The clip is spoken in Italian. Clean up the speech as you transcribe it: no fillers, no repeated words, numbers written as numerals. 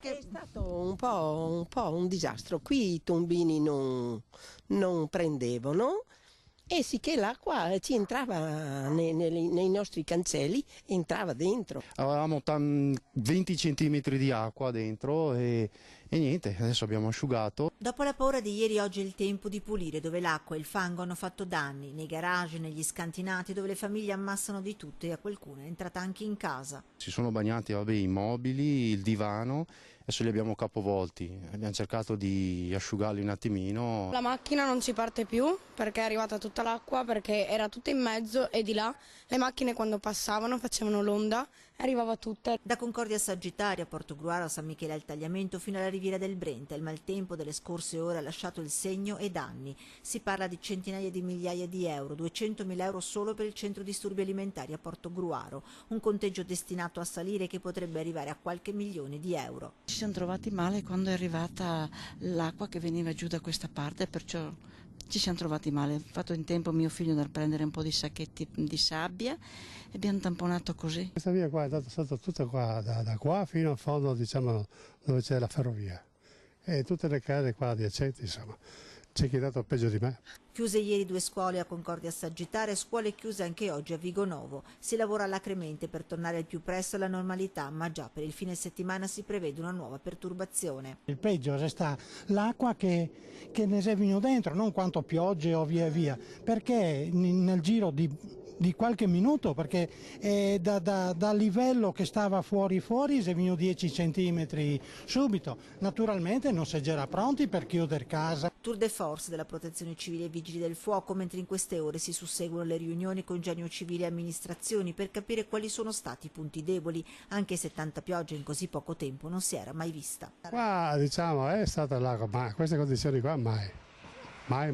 È stato un po' un disastro. Qui i tombini non prendevano e sì che l'acqua ci entrava nei nostri cancelli, entrava dentro. Avevamo 20 centimetri di acqua dentro e niente, adesso abbiamo asciugato. Dopo la paura di ieri, oggi è il tempo di pulire dove l'acqua e il fango hanno fatto danni, nei garage, negli scantinati dove le famiglie ammassano di tutto e a qualcuno è entrata anche in casa. Si sono bagnati i mobili, il divano, adesso li abbiamo capovolti, abbiamo cercato di asciugarli un attimino. La macchina non ci parte più perché è arrivata tutta l'acqua, perché era tutta in mezzo e di là le macchine quando passavano facevano l'onda e arrivava tutta. Da Concordia Sagittaria, Portogruaro, San Michele al Tagliamento fino alla riviera del Brenta, il maltempo delle scorse ore ha lasciato il segno e danni. Si parla di centinaia di migliaia di euro, 200.000 euro solo per il centro disturbi alimentari a Portogruaro, un conteggio destinato a salire che potrebbe arrivare a qualche milione di euro. Ci siamo trovati male quando è arrivata l'acqua che veniva giù da questa parte, perciò ci siamo trovati male. Ho fatto in tempo mio figlio da prendere un po' di sacchetti di sabbia e abbiamo tamponato così. Questa via qua è stata tutta qua, da qua fino al fondo, diciamo, dove c'è la ferrovia. E tutte le case qua adiacenti, insomma, c'è chi è dato peggio di me. Chiuse ieri 2 scuole a Concordia Sagittaria, scuole chiuse anche oggi a Vigonovo. Si lavora alacremente per tornare al più presto alla normalità, ma già per il fine settimana si prevede una nuova perturbazione. Il peggio resta l'acqua che ne è venuto dentro, non quanto piogge o via via, perché nel giro di qualche minuto, perché dal livello che stava fuori si è venuto 10 centimetri subito. Naturalmente non si è già pronti per chiudere casa. Tour de force della Protezione Civile e Vigili del Fuoco, mentre in queste ore si susseguono le riunioni con Genio Civile e amministrazioni per capire quali sono stati i punti deboli, anche se tanta pioggia in così poco tempo non si era mai vista. Qua, diciamo, è stata l'acqua, ma queste condizioni qua mai. Mai.